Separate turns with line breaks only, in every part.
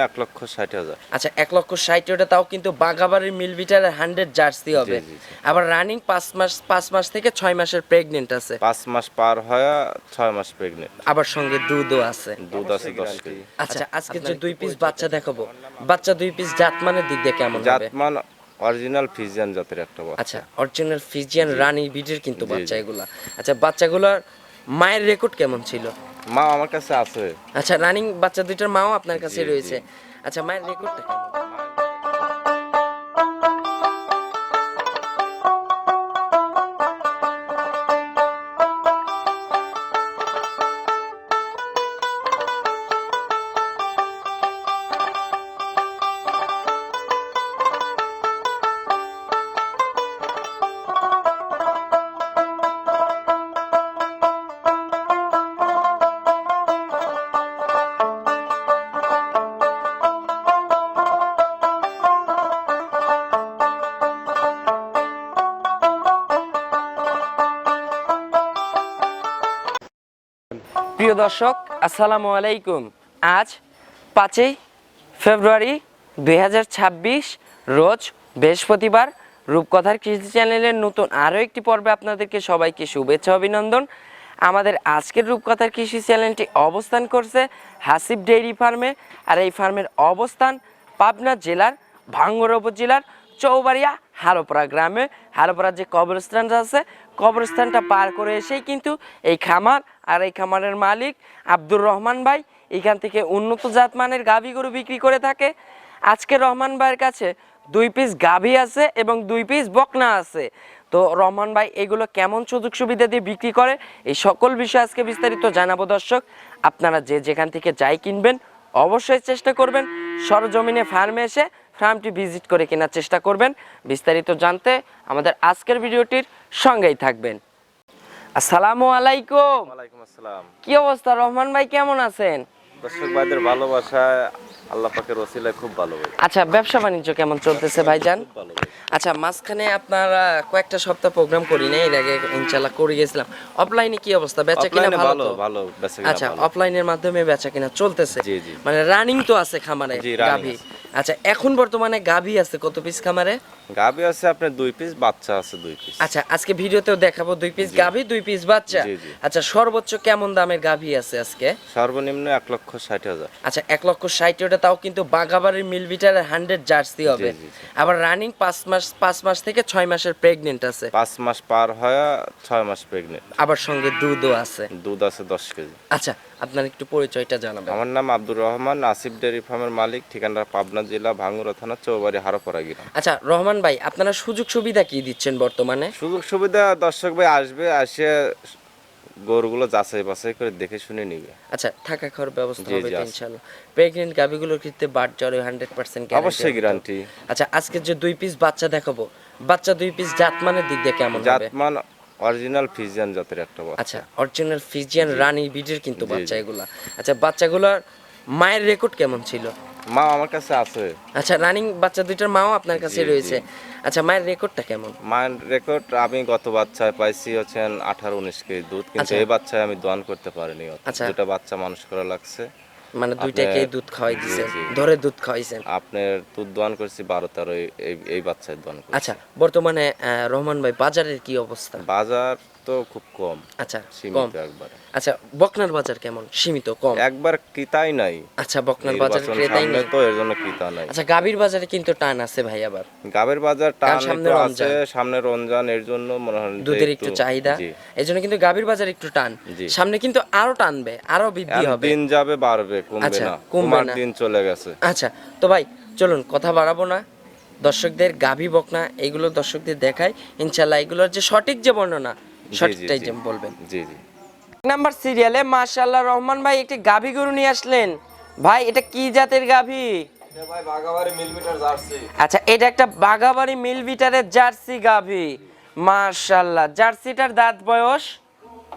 1,60,000।
আচ্ছা 1,60,000 ওটা তাও কিন্তু বাঘাবাড়ির মিল বিটারের 100 জার্সি হবে। আবার রানিং 5 মাস থেকে 6 মাসের প্রেগনেন্ট আছে।
5 মাস পার হয়ে 6 মাস প্রেগনেন্ট।
আবার সঙ্গে দুধও আছে।
দুধ আছে 10 কেজি।
আচ্ছা আজকে যে 2 পিস বাচ্চা দেখাবো, বাচ্চা 2 পিস জাতমানের দিক দিয়ে কেমন হবে?
জাতমান অরিজিনাল ফিজিয়ান জাতের একটা বাচ্চা।
আচ্ছা অরিজিনাল ফিজিয়ান রানী বিটের কিন্তু বাচ্চা এগুলা। আচ্ছা বাচ্চাগুলোর মায়ের রেকর্ড কেমন ছিল?
মা আমার কাছে আছে।
আচ্ছা রানিং বাচ্চা দুইটার মাও আপনার কাছে রয়েছে। আচ্ছা মায়ের রেকর্ডটা কেমন? প্রিয় দর্শক আসসালামু আলাইকুম। আজ 5ই ফেব্রুয়ারি 2026 রোজ বৃহস্পতিবার। রূপকথার কৃষি চ্যানেলের নতুন আরও একটি পর্বে আপনাদেরকে সবাইকে শুভেচ্ছা অভিনন্দন। আমাদের আজকের রূপকথার কৃষি চ্যানেলটি অবস্থান করছে হাসিব ডেইরি ফার্মে। আর এই ফার্মের অবস্থান পাবনা জেলার ভাঙ্গুড়া উপজেলার চৌবাড়িয়া হারোপাড়া গ্রামে। হারোপাড়ার যে কবরস্থানটা আছে, কবরস্থানটা পার করে এসেই কিন্তু এই খামার। আর এই খামারের মালিক আব্দুর রহমান ভাই এখান থেকে উন্নত জাতমানের গাভী গরু বিক্রি করে থাকে। আজকে রহমান ভাইয়ের কাছে 2 পিস গাভী আছে এবং 2 পিস বকনা আছে। তো রহমান ভাই এগুলো কেমন সুযোগ সুবিধা দিয়ে বিক্রি করে এই সকল বিষয় আজকে বিস্তারিত জানাবো। দর্শক আপনারা যে যেখান থেকে যাই কিনবেন অবশ্যই চেষ্টা করবেন সরজমিনে ফার্মে এসে ফার্মটি ভিজিট করে কেনার চেষ্টা করবেন। বিস্তারিত জানতে আমাদের আজকের ভিডিওটির সঙ্গেই থাকবেন। আসসালামু আলাইকুম।
ওয়ালাইকুম আসসালাম।
কি অবস্থা রহমান ভাই, কেমন আছেন?
দর্শক ভাইদের ভালোবাসায় আল্লাহ পাকের ওসিলায় খুব ভালো ভাই।
আচ্ছা ব্যবসা বাণিজ্য কেমন চলতেছে ভাইজান?
খুব ভালো ভাই।
আচ্ছা মাঝখানে আপনারা কয়েকটা সপ্তাহ প্রোগ্রাম করি না, এর আগে ইনশাআল্লাহ করে গেছিলাম। অফলাইনে কি অবস্থা, বেচা কিনা
অফলাইনে
ভালো তো?
ভালো বেচা কিনা
আচ্ছা
ভালো।
অফলাইনের মাধ্যমে বেচা কিনা চলতেছে।
জি জি।
মানে রানিং তো আছে খামারে
জি, running
গাভী।
আছে।
আচ্ছা এখন বর্তমানে গাভী আছে কত পিস খামারে?
গাভী আছে আপনার 2 পিস, বাচ্চা আছে 2 পিস।
আচ্ছা আজকে ভিডিওতেও দেখাবো 2 পিস গাভী 2 পিস বাচ্চা।
জি, জি।
আচ্ছা সর্বোচ্চ কেমন দামের গাভী আছে আজকে?
সর্বনিম্ন 1,60,000।
আচ্ছা 1,60,000 ওটা তাও কিন্তু বাঘাবাড়ির মিল বিটারের 100 জার্সি হবে।
জি, জি।
আবার রানিং 5 মাস থেকে 6 মাসের প্রেগনেন্ট আছে।
5 মাস পার হয়ে 6 মাস প্রেগনেন্ট।
আবার সঙ্গে দুধও আছে।
দুধ আছে 10 কেজি।
আচ্ছা আপনার একটু পরিচয়টা জানাবেন।
আমার নাম আব্দুর রহমান, আসিফ ডেয়ারি ফার্মের মালিক। ঠিকানা পাবনা জেলা ভাঙ্গুড়া থানা চৌবাড়ি হারোপাড়া গ্রাম।
আচ্ছা রহমান ভাই আপনারা সুযোগ সুবিধা কি দিচ্ছেন বর্তমানে?
সুযোগ সুবিধা দর্শক ভাই আসবে, আসে গরুগুলো যাচাই বাছাই করে দেখে শুনে নিবে।
আচ্ছা থাকা খাওয়ার ব্যবস্থা
জি,
হবে
জি,
তো
আছে।
ইনশাআল্লাহ? প্রেগনেন্ট গাভীগুলোর ক্ষেত্রে বাট জ্বরে 100% গ্যারান্টি?
অবশ্যই গ্যারান্টি।
আচ্ছা আজকে যে 2 পিস বাচ্চা দেখাবো, বাচ্চা 2 পিস জাতমানের দিক দিয়ে কেমন হবে?
জাতমান অরিজিনাল ফিজিয়ান জাতের একটা বাচ্চা।
আচ্ছা অরিজিনাল ফিজিয়ান রানী বিটের কিন্তু
জি,
বাচ্চা
জি।
এগুলা। আচ্ছা বাচ্চাগুলোর মায়ের রেকর্ড কেমন ছিল?
মা আমার কাছে আছে।
আচ্ছা রানিং বাচ্চা দুইটার মাও আপনার কাছে
জি, জি।
রয়েছে। আচ্ছা মায়ের রেকর্ডটা কেমন?
মায়ের রেকর্ড আমি গত বাচ্চায় পাইছি হচ্ছেন 18-19 কেজি দুধ, কিন্তু
আচ্ছা।
এই বাচ্চায় আমি দোয়ান করতে পারিনি।
আচ্ছা।
দুটা বাচ্চা মানুষ করা লাগছে।
মানে দুইটাকে দুধ খাওয়াই দিয়েছেন,
জি, জি।
ধরে দুধ খাওয়াইছেন।
আপনার দুধ দোয়ান করছি 12-13 এই বাচ্চায় দোয়ান করছি।
আচ্ছা বর্তমানে রহমান ভাই বাজারের কি অবস্থা?
বাজার তো খুব কম,
আচ্ছা কম।
সীমিত একবারে।
আচ্ছা বকনার বাজার কেমন? সীমিত কম।
একবার ক্রেতাই নাই।
আচ্ছা বকনার বাজার
নির্বাচন
ক্রেতাই
সামনে
নেই।
তো এর জন্য ক্রেতা নাই।
আচ্ছা গাভীর বাজারে কিন্তু টান আছে ভাই আবার।
গাবের বাজার টান
কারণ সামনে
একটু
রমজান।
আছে, সামনে রমজান, এর জন্য মনে হয় যে
দুধের একটু চাহিদা,
জি।
এই জন্য কিন্তু গাভীর বাজার একটু টান।
জি।
সামনে কিন্তু আরো টানবে, আরো বৃদ্ধি
আর
হবে।
দিন যাবে বাড়বে, কমবে
আচ্ছা,
না।
কমবে
কমার
না।
দিন চলে গেছে।
আচ্ছা তো ভাই চলুন কথা বাড়াবো না, দর্শকদের গাভী বকনা এগুলো দর্শকদের দেখাই ইনশাল্লাহ। এগুলোর যে সঠিক যে বর্ণনা
জি,
সঠিকটাই
জি।
যে বলবেন।
জি জি।
নাম্বার সিরিয়ালে মাশাআল্লাহ রহমান ভাই একটি গাভী গরু নিয়ে আসলেন। ভাই এটা কি জাতের গাভী?
ভাই বাগাবাড়ি মিলিমিটার জার্সি।
আচ্ছা এটা একটা বাঘাবাড়ি মিল বিটারের জার্সি গাভী। মাশাআল্লাহ জার্সিটার দাঁত বয়স?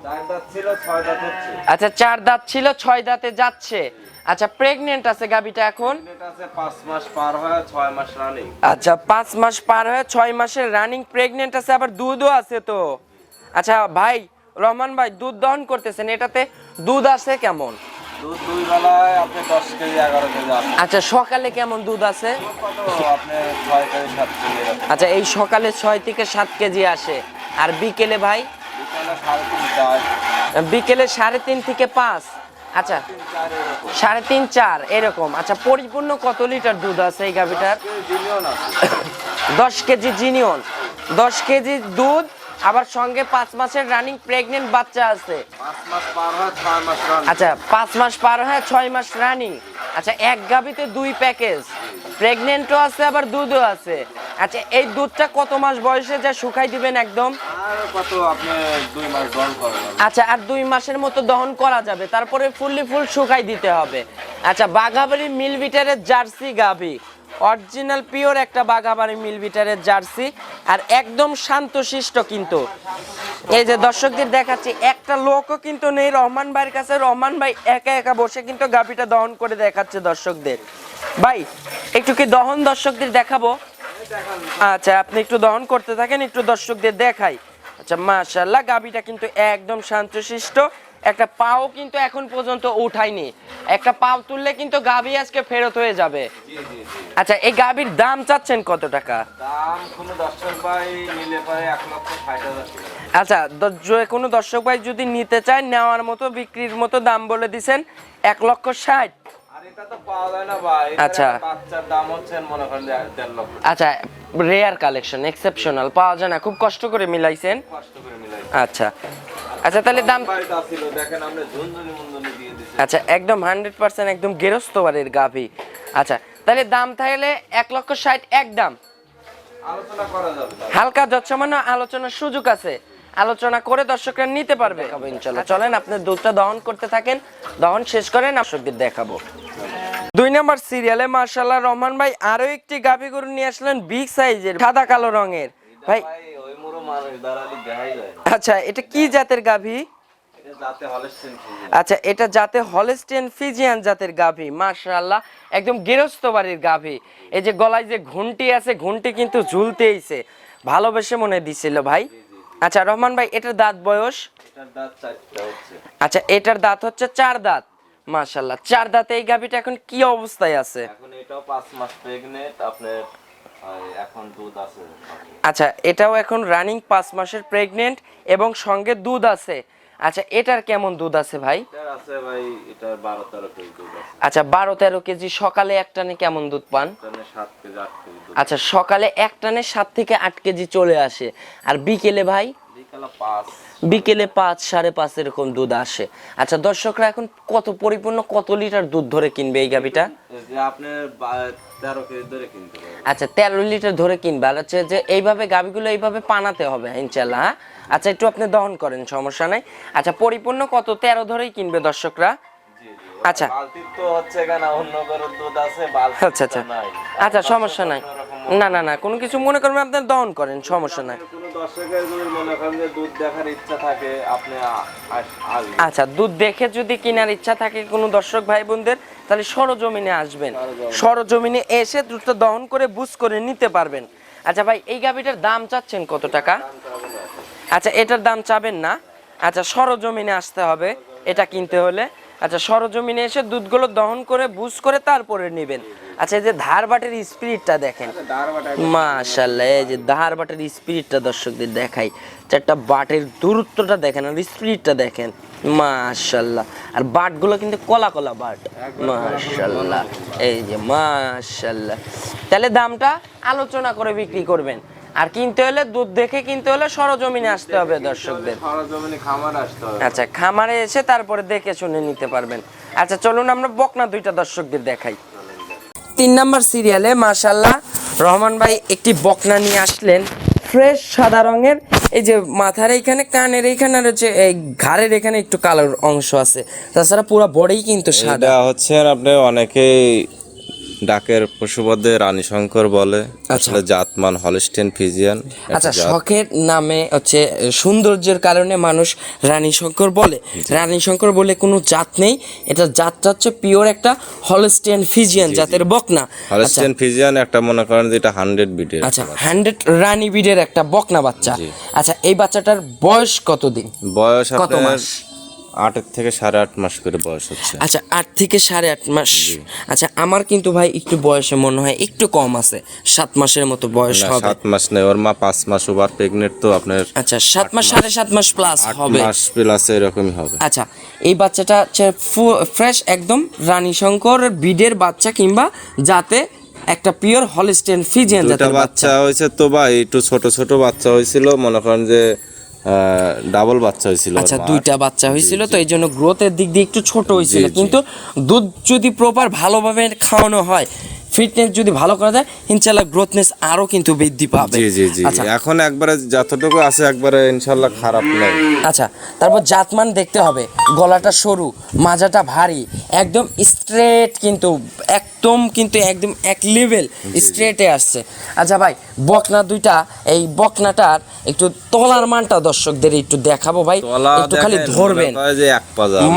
4 দাঁত ছিল, 6 দাঁত হচ্ছে।
আচ্ছা 4 দাঁত ছিল, 6 দাঁতে যাচ্ছে। আচ্ছা প্রেগনেন্ট আছে গাভীটা এখন?
এটা আছে 5 মাস পার হয়ে 6 মাস রানিং।
আচ্ছা 5 মাস পার হয়ে 6 মাসের রানিং প্রেগনেন্ট আছে, আবার দুধও আছে তো। আচ্ছা ভাই রহমান ভাই দুধ দহন করতেছেন, এটাতে দুধ আছে কেমন?
দুধ দুই বেলায় আপনি 10 কেজি 11 কেজি আসে।
আচ্ছা সকালে কেমন দুধ আছে?
কত আপনি 6 কেজি 7 কেজি এরকম।
আচ্ছা এই সকালে 6 থেকে 7 কেজি আসে, আর বিকেলে ভাই?
বিকালে 3.5 4।
বিকেলে 3.5 থেকে 5। আচ্ছা
3 4 এরকম।
3.5 4 এরকম। আচ্ছা পরিপূর্ণ কত লিটার দুধ আছে এই গাভিটার?
জিনিয়ন আছে।
10 কেজি জিনিয়ন, 10 কেজি দুধ, আবার সঙ্গে 5 মাসের রানিং প্রেগনেন্ট বাচ্চা আছে।
5 মাস পার হয় 6 মাস রান।
আচ্ছা 5 মাস পার হয় 6 মাস রানিং। আচ্ছা এক গাভিতে 2 প্যাকেজ, প্রেগনেন্টও আছে আবার দুধও আছে। আচ্ছা এই দুধটা কত মাস বয়সে যা শুকাই দিবেন একদম?
আর কত আপনি 2 মাস দহন করেন।
আচ্ছা আর 2 মাসের মতো দহন করা যাবে, তারপরে ফুল শুকাই দিতে হবে। আচ্ছা বাঘাবাড়ি মিল বিটারের জার্সি গাভি, অরিজিনাল পিওর একটা বাঘাবাড়ি মিল বিটারের জার্সি, আর একদম শান্তশিষ্ট। কিন্তু এই যে দর্শকদের দেখাচ্ছি, একটা লোকও কিন্তু নেই রহমান ভাইয়ের কাছে। রহমান ভাই একা একা বসে কিন্তু গাভিটা দহন করে দেখাচ্ছে দর্শকদের। ভাই একটু কি দহন দর্শকদের দেখাবো? আচ্ছা আপনি একটু দহন করতে থাকেন, একটু দর্শকদের দেখাই। আচ্ছা মাশাআল্লাহ গাভিটা কিন্তু একদম শান্তশিষ্ট, একটা পাও কিন্তু এখন পর্যন্ত উঠায়নি। একটা পাও তুললে কিন্তু গাভি আজকে ফেরত হয়ে যাবে। আচ্ছা এই গাভির দাম চাচ্ছেন কত টাকা?
দাম কোনো দর্শক ভাই নিলে পারে 1,60,000 টাকা।
আচ্ছা কোনো দর্শক ভাই যদি নিতে চায়, নেওয়ার মতো বিক্রির মতো দাম বলে দিছেন 1,60,000।
আর এটা তো পাওয়া যায় না ভাই।
আচ্ছা।
বাচ্চার দাম হচ্ছে মনে করেন 1.5 লক্ষ।
আচ্ছা রেয়ার কালেকশন, এক্সেপশনাল, পাওয়া যায় না, খুব কষ্ট করে মিলাইছেন।
কষ্ট করে মিলাই।
আচ্ছা আচ্ছা তাহলে দাম?
বাড়িতে ছিল দেখেন আমরা ঝুনঝুনি মুনঝুনি দিয়ে দিছি।
আচ্ছা একদম 100% একদম গেরস্ত বাড়ির গাভি। আচ্ছা তাহলে দাম তাহলে 1,60,000 একদম।
আলোচনা করা যাবে।
হালকা যৎসামান্য আলোচনার সুযোগ আছে, আলোচনা করে দর্শকরা নিতে পারবে ইনশাআল্লাহ। চলেন আপনি দুধটা দহন করতে থাকেন, দহন শেষ করেন দর্শকদের দেখাবো। 2 নম্বর সিরিয়ালে মাশাআল্লাহ রহমান ভাই আরো একটি গাভি গরু নিয়ে আসলেন, বিগ সাইজের, সাদা কালো রঙের। ভাই
ওই মুরো মানুষ দাঁড়ালি দেখাই যায়।
আচ্ছা এটা কি জাতের গাভি?
এটা জাতে হলস্টেইন ফ্রিজিয়ান।
আচ্ছা এটা জাতে হলস্টেইন ফ্রিজিয়ান জাতের গাভি, মাশাআল্লাহ একদম গৃহস্থ বাড়ির গাভি। এই যে গলায় যে ঘুন্টি আছে, ঘুন্টি কিন্তু ঝুলতেইছে, ভালোবেসে মনে দিছিল ভাই। আচ্ছা রহমান ভাই এটার দাঁত বয়স?
এটার দাঁত 4টা হচ্ছে।
আচ্ছা এটার দাঁত হচ্ছে 4 দাঁত। মাশাআল্লাহ 4 দাঁতে এই গাভিটা এখন কি অবস্থায় আছে?
এখন এটাও 5 মাস প্রেগন্যান্ট আপনার। এখন দুধ আছে।
আচ্ছা এটাও এখন রানিং 5 মাসের প্রেগন্যান্ট এবং সঙ্গে দুধ আছে। আচ্ছা এটার কেমন দুধ আছে ভাই?
এটার আছে ভাই, এটার 12-13 কেজি দুধ আছে।
আচ্ছা 12-13 কেজি। সকালে এক টানে কেমন দুধ পান?
টানে 7 কেজি 8 কেজি দুধ।
আচ্ছা সকালে এক টানে 7 থেকে 8 কেজি চলে আসে, আর বিকেলে ভাই?
বিকালে 5।
বিকেলে 5 5.5 এরকম দুধ আসে। আচ্ছা দর্শকরা এখন কত পরিপূর্ণ কত লিটার দুধ ধরে কিনবে এই গাভিটা?
যে আপনি 13 কেজি ধরে কিনতে পারবেন।
আচ্ছা 13 লিটার ধরে কিনবে। আর হচ্ছে যে এইভাবে গাভিগুলো এইভাবে পানাতে হবে ইনশাআল্লাহ। হ্যাঁ আচ্ছা একটু আপনি দহন করেন, সমস্যা নাই। আচ্ছা পরিপূর্ণ কত 13 ধরেই কিনবে দর্শকরা।
জি জি।
আচ্ছা
বালতি তো হচ্ছে কেন অন্য গরুর দুধ আছে, বালতি
আচ্ছা আচ্ছা
নাই।
আচ্ছা সমস্যা নাই, না না না কোনো কিছু মনে করবেন আপনি দহন করেন, সমস্যা নাই।
কোনো দর্শকের যদি মনে করেন যে দুধ দেখার ইচ্ছা থাকে আপনি আসবেন।
আচ্ছা দুধ দেখে যদি কেনার ইচ্ছা থাকে কোনো দর্শক ভাই বোনদের, তাহলে সরজমিনে আসবেন, সরজমিনে এসে দুধটা দহন করে বুঝ করে নিতে পারবেন। আচ্ছা ভাই এই গাভিটার দাম চাচ্ছেন কত টাকা? আচ্ছা এটার দাম চাবেন না, আচ্ছা সরজমিনে আসতে হবে এটা কিনতে হলে। আচ্ছা সরজমিনে এসে দুধগুলো দহন করে বুঝ করে তারপরে নেবেন। আচ্ছা এই যে ধারবাটের স্পিরিটটা দেখেন, মাশাআল্লাহ এই যে ধারবাটের স্পিরিটটা দর্শকদের দেখাই, চারটা বাটের দূরত্বটা দেখেন আর স্পিরিটটা দেখেন, মাশাআল্লাহ। আর বাটগুলো কিন্তু কলা কলা বাট, মাশাআল্লাহ এই যে মাশাআল্লাহ। তাহলে দামটা আলোচনা করে বিক্রি করবেন, আর কিনতে হলে দুধ দেখে কিনতে হলে সরজমিনে আসতে হবে দর্শকদের।
সরজমিনে খামারে আসতে হবে।
আচ্ছা খামারে এসে তারপরে দেখে শুনে নিতে পারবেন। আচ্ছা চলুন আমরা বকনা দুইটা দর্শকদের দেখাই। 3 নাম্বার সিরিয়ালে মাশাআল্লাহ রহমান ভাই একটি বকনা নিয়ে আসলেন, ফ্রেশ সাদা রঙের। এই যে মাথার এইখানে, কানের এইখানে আর হচ্ছে এই ঘাড়ের এখানে একটু কালোর অংশ আছে, তাছাড়া পুরো বডিই কিন্তু সাদা।
এটা হচ্ছে আপনি অনেকেই ডাকের পশুপদে রানী শঙ্কর বলে, আসলে জাতমান হলস্টেইন ফ্রিজিয়ান।
আচ্ছা শখের নামে হচ্ছে সৌন্দর্যের কারণে মানুষ রানী শঙ্কর বলে, রানী শঙ্কর বলে কোনো জাত নেই, এটা জাতটা হচ্ছে পিওর একটা হলস্টেইন ফ্রিজিয়ান জাতের বকনা।
হলস্টেইন ফ্রিজিয়ান একটা মনে করেন যে এটা 100 বিটের।
আচ্ছা 100 রানী বিডের একটা বকনা বাচ্চা। আচ্ছা এই বাচ্চাটার বয়স কতদিন?
বয়স
কত
আপনার
মাস?
8 থেকে 8.5 মাস করে বয়স হচ্ছে।
আচ্ছা 8 থেকে 8.5 মাস। আচ্ছা আমার কিন্তু ভাই একটু বয়সে মনে হয় একটু কম আছে, 7 মাসের মতো বয়স
না,
হবে।
7 মাস নেই, ওর মা 5 মাস ওভার প্রেগনেন্ট, তো আপনার
আচ্ছা 7 মাস 7.5 মাস প্লাস
8
হবে।
মাস প্লাস এরকমই হবে।
আচ্ছা এই বাচ্চাটা হচ্ছে ফ্রেশ একদম রানী শঙ্কর বিডের বাচ্চা কিংবা যাতে একটা পিওর হলিস্টিয়ান ফ্রিজিয়ান
দুটা
জাতের বাচ্চা।
বাচ্চা হয়েছে তো ভাই, একটু ছোট ছোট বাচ্চা হয়েছিল, মনে করেন যে ডাবল বাচ্চা হয়েছিল।
আচ্ছা দুইটা বাচ্চা হয়েছিল, তো এই জন্য গ্রোথের দিক দিয়ে একটু ছোট হয়েছিল, কিন্তু দুধ যদি প্রপার ভালোভাবে খাওয়ানো হয়, ফিটনেস যদি ভালো করা যায়, ইনশাআল্লাহ গ্রোথনেস আরো কিন্তু বৃদ্ধি পাবে।
জি জি জি,
আচ্ছা
এখন একবারে যতটুকু আছে একবারে ইনশাআল্লাহ খারাপ নাই।
আচ্ছা তারপর জাতমান দেখতে হবে, গলাটা সরু, মাজাটা ভারী, একদম স্ট্রেট, কিন্তু একদম এক লেভেল স্ট্রেটে আসছে। আচ্ছা ভাই বকনা দুইটা, এই বকনাটার একটু তলার মানটা দর্শকদের একটু দেখাবো ভাই, একটু খালি ধরবেন।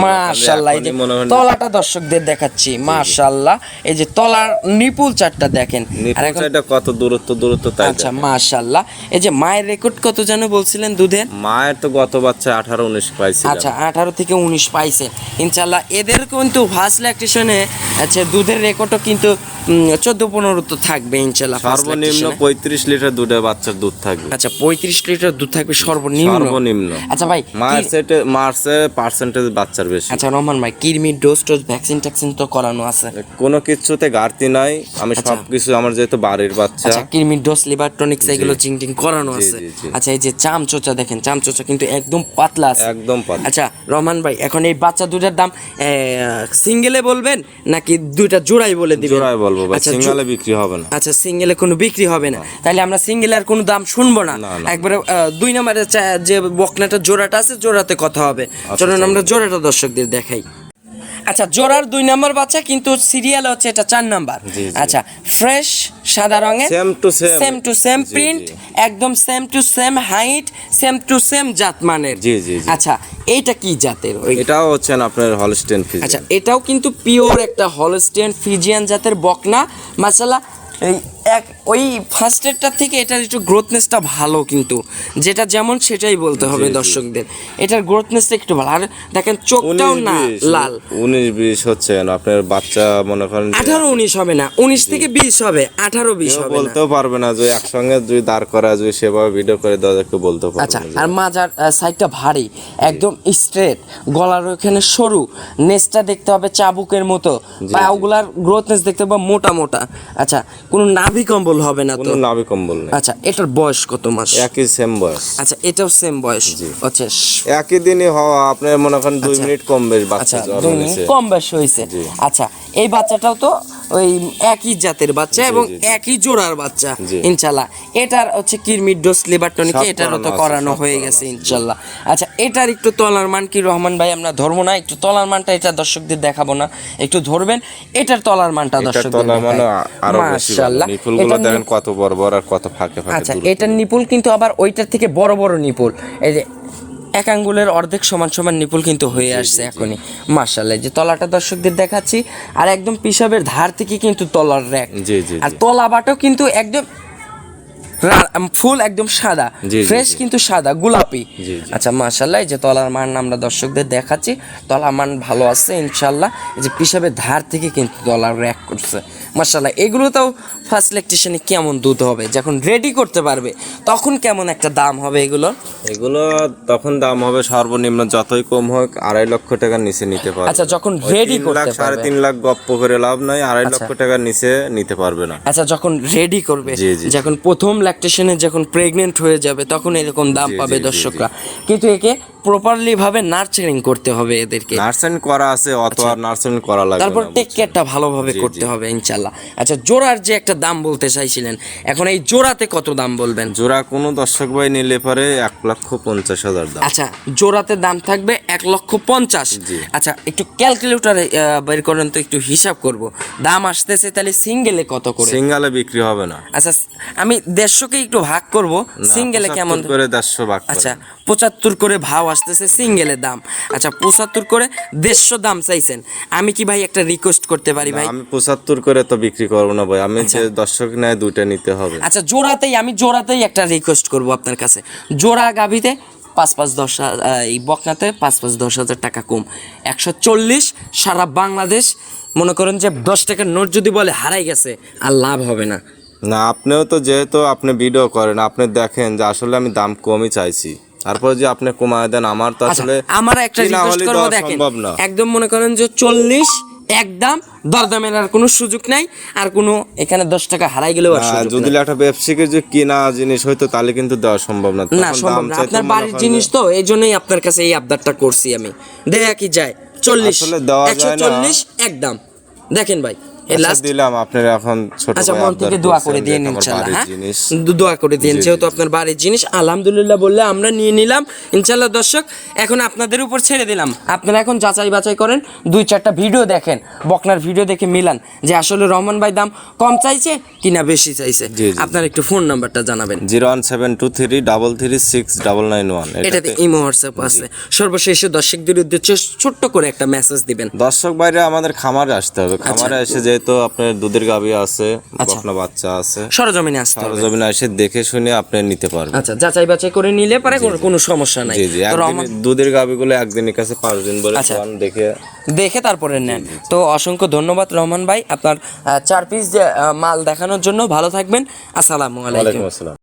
মাশাআল্লাহ, এই যে তলাটা দর্শকদের দেখাচ্ছি, মাশাআল্লাহ এই যে তলার নিপুল চারটা দেখেন, আর এখন
এটা কত দূরত্ব তাই।
আচ্ছা মাশাআল্লাহ, এই যে মায়ের রেকর্ড কত যেন বলছিলেন দুধের?
মায়ের তো গত বাচ্চা 18-19 পাইছে।
আচ্ছা 18 থেকে 19 পাইছে ইনশাআল্লাহ। এদের কিন্তু ফার্স্ট ল্যাকটেশনে আচ্ছা দুধের রেকর্ডও কিন্তু 14-15 তো থাকবে ইনশাআল্লাহ।
সর্বনিম্ন 35 লিটার দুধে বাচ্চার দুধ থাকবে।
আচ্ছা 35 লিটার দুধ থাকবে সর্বনিম্ন। আচ্ছা ভাই
মার্সের পার্সেন্টেজ বাচ্চার বেশি।
আচ্ছা রহমান ভাই কিরমি ডোজ ভ্যাকসিন ট্যাকসিন তো করানো আছে?
কোনো কিছুতে ঘাটতি নাই, আমি সবকিছু, আমার যেহেতু বাড়ির বাচ্চা।
আচ্ছা কিরমি ডোজ লিভার টনিক্স এগুলো চিংটিং করানো আছে।
জি।
আচ্ছা এই যে চামচোচা দেখেন, চামচোচা কিন্তু একদম পাতলা আছে,
একদম পাতলা।
আচ্ছা রহমান ভাই এখন এই বাচ্চা দুটার দাম সিঙ্গেলে বলবেন নাকি দুইটা জোড়াই বলে দিবেন?
জোড়াই বলবো ভাই,
আচ্ছা,
সিঙ্গেলে বিক্রি হবে না।
আচ্ছা সিঙ্গেলে কোনো বিক্রি হবে না, তাহলে আমরা সিঙ্গেলের কোনো দাম শুনবো না, একবারে 2 নম্বরে যে বকনাটা জোড়াটা আছে জোড়াতে কথা হবে। চলুন আমরা জোড়াটা দর্শকদের দেখাই। আচ্ছা জোড়ার 2 নম্বর বাচ্চা, কিন্তু সিরিয়াল হচ্ছে এটা 4 নাম্বার। আচ্ছা ফ্রেশ সাদা রঙের, সেম টু সেম প্রিন্ট, একদম same to same height, same to same জাত মানের।
জি।
আচ্ছা এইটা কি জাতের?
এটাও হচ্ছে আপনার হলস্টেইন ফ্রিজিয়ান।
আচ্ছা এটাও কিন্তু পিওর একটা হলস্টেইন ফ্রিজিয়ান জাতের বকনা। মাশাআল্লাহ ওই ফার্স্টেরটা থেকে এটার একটু গ্রোথনেসটা ভালো, কিন্তু যেটা যেমন সেটাই বলতে হবে দর্শকদের, এটার গ্রোথনেসটা একটু ভালো। আর দেখেন চোখটাও না লাল।
19-20 হচ্ছে না আপনার বাচ্চা, মনে করেন
18-19 হবে না, 19 থেকে 20 হবে, 18-20 হবে না।
বলতেও পারবে না যে একসঙ্গে যদি দাঁড় করা যদি সেভাবে ভিডিও করে দাদাকে বলতে পারবে।
আচ্ছা আর মাজার সাইডটা ভারী, একদম স্ট্রেট, গলার ওখানে সরু, নেসটা দেখতে হবে চাবুকের মতো, পাগুলার গ্রোথনেস দেখতে হবে মোটা মোটা। আচ্ছা কোনো নাভি কম্বল হবে না তো?
কোনো নাভি কম্বল নেই।
আচ্ছা এটার বয়স কত মাস?
একই সেম বয়স।
আচ্ছা এটাও সেম বয়স। আচ্ছা
একই দিনই হওয়া, আপনার মনে করেন 2 মিনিট কম বেশ বাচ্চা
কম বেশ হয়েছে। আচ্ছা এই বাচ্চাটাও তো ওই একই জাতের বাচ্চা এবং একই জোড়ার বাচ্চা ইনশাআল্লাহ। এটার হচ্ছে কিরমির ডোজ লিভার টনিকে এটারও তো করানো হয়ে গেছে ইনশাআল্লাহ। আচ্ছা এটার একটু তলার মান কি রহমান ভাই? আমরা ধরবো না, একটু তলার মানটা এটা দর্শকদের দেখাবো না, একটু ধরবেন এটার তলার মানটা দর্শকদের দেখাই। মাশাআল্লাহ
নিপুলগুলো দেখেন কত বড় বড় আর কত ফাঁকে ফাঁকে।
আচ্ছা এটার নিপুল কিন্তু আবার ওইটার থেকে বড় বড় নিপুল, এই যে 1 আঙ্গুলের অর্ধেক সমান সমান নিপুল কিন্তু হয়ে আসছে এখনই। মাশাআল্লাহ যে তলাটা দর্শকদের দেখাচ্ছি, আর একদম পিসাবের ধার থেকে কিন্তু তলার র্যাক, আর তলা বাটাও কিন্তু একদম ফুল একদম সাদা, ফ্রেশ কিন্তু সাদা গোলাপি। আচ্ছা মাশাআল্লাহ এই যে তলার মান আমরা দর্শকদের দেখাচ্ছি, তলার মান ভালো আছে ইনশাআল্লাহ। এই যে পিসাবের ধার থেকে কিন্তু তলার র্যাক করছে মাশাআল্লাহ। এগুলোতেও ফার্স্ট ল্যাকটেশনে কেমন দুধ হবে যখন রেডি করতে পারবে, তখন কেমন একটা দাম হবে এগুলো
তখন দাম হবে সর্বনিম্ন যতই কম হোক 2.5 লক্ষ টাকার নিচে নিতে পারবে।
আচ্ছা যখন রেডি করতে পারবে,
3.5 লাখ গপ্প করে লাভ নাই, 2.5 লক্ষ টাকার নিচে নিতে পারবে না।
আচ্ছা যখন রেডি করবে, যখন প্রথম ল্যাকটেশনে যখন প্রেগনেন্ট হয়ে যাবে, তখন এরকম দাম পাবে দর্শকরা। কিন্তু একে প্রপারলি ভাবে নার্চারিং করতে হবে, এদেরকে
নার্সারিং করা আছে, অত আর নার্সারিং করা লাগবে না,
তারপর টেক কেয়ারটা ভালোভাবে করতে হবে ইনশাআল্লাহ। আচ্ছা জোড়ার যে একটা দাম বলতে চাইছিলেন, এখন এই জোড়াতে কত দাম বলবেন?
জোড়া কোনো দর্শক ভাই নিলে পারে 1,50,000 দাম।
আচ্ছা জোড়াতে দাম থাকবে 1,50,000। আচ্ছা একটু ক্যালকুলেটরে বের করেন তো, একটু হিসাব করব দাম আসতেছে, তাহলে সিঙ্গেলে কত করে?
সিঙ্গেলে বিক্রি হবে না।
আচ্ছা আমি 150কে একটু ভাগ করব, সিঙ্গেলে কেমন
করে 150 ভাগ?
আচ্ছা 75 করে ভাও আসতেছে সিঙ্গেলের দাম। আচ্ছা 75 করে 150 দাম চাইছেন, আমি কি ভাই একটা রিকোয়েস্ট করতে পারি ভাই?
আমি 75 করে তো বিক্রি করবো না ভাই, আমি যে দর্শক নেয় দুইটা নিতে হবে।
আচ্ছা আমি জোড়াতেই একটা রিকোয়েস্ট করব আপনার কাছে, জোড়া গাভিতে এই বকনাতে 5-5-10,000 টাকা কম। 140 সারা বাংলাদেশ মনে করেন যে 10 টাকার নোট যদি বলে হারাই গেছে আর লাভ হবে না।
না, আপনিও তো যেহেতু আপনি ভিডিও করেন, আপনি দেখেন যে আসলে আমি দাম কমই চাইছি, তারপরে যে আপনি কমায় দেন, আমার তো আসলে
আমার একটা
কিনা
রিকোয়েস্ট
হলেই
করবো,
দেওয়া
দেখেন
সম্ভব না।
একদম মনে করেন যে 40 একদম, দরদামের আর কোনো সুযোগ নাই, আর কোনো এখানে 10 টাকা হারাই গেলেও আর সুযোগ
যদি
নাই।
একটা ব্যবসায়ীকে যে কিনা জিনিস হয়তো তাহলে কিন্তু দেওয়া সম্ভব না,
না
তখন
সম্ভব
দাম
না,
চাইতে
আপনার
মনে
বাড়ির
করেন
জিনিস
যে-
তো এই জন্যই আপনার কাছে এই আবদারটা করছি আমি। দেখা কি যায় 40
আসলে দেওয়া যায় না।
140 একদম। দেখেন ভাই এই
আচ্ছা,
লাস্ট,
দিলাম আপনার এখন ছোট
আচ্ছা
ভাই
মন
আবদার
থেকে দোয়া
করছেন
করে
যে
দিন
এটা আমার
ইনশাল্লাহ।
বাড়ির
হ্যাঁ
জিনিস।
দোয়া করে দিন,
জি,
যেহেতু
জি।
আপনার বাড়ির জিনিস আলহামদুলিল্লাহ বললে আমরা নিয়ে নিলাম ইনশাল্লাহ। দর্শক এখন আপনাদের উপর ছেড়ে দিলাম, আপনারা এখন যাচাই বাছাই করেন, 2-4টা ভিডিও দেখেন, বকনার ভিডিও দেখে মিলান যে আসলে রহমান ভাই দাম কম চাইছে কিনা বেশি চাইছে।
জি, জি।
আপনার একটু ফোন নাম্বারটা জানাবেন।
01723336991
এটাতে ইমো হোয়াটসঅ্যাপ আছে। সর্বশেষ দর্শকদের উদ্দেশ্যে ছোট্ট করে একটা মেসেজ দিবেন।
দর্শক বাইরে আমাদের খামারে আসতে হবে, খামারে এসে যেহেতু আপনার দুধের গাভী আছে, বকনা বাচ্চা আছে,
সরজমিনে আসতে হবে।
সরজমিনে এসে দেখে শুনে আপনি নিতে পারবেন।
আচ্ছা যাচাই বাছাই করে নিলে পারে, কোনো সমস্যা নাই।
জি জি,
তো রহমান
দুধের গাভীগুলো একদিনের কাছে 5 দিন বলে
আচ্ছা।
খাওয়ান, দেখে
দেখে তারপরে নেন। তো অসংখ্য ধন্যবাদ রহমান ভাই, আপনার 4 পিস যে মাল দেখানোর জন্য। ভালো থাকবেন, আসসালামু আলাইকুম।
ওয়ালাইকুম আসসালাম।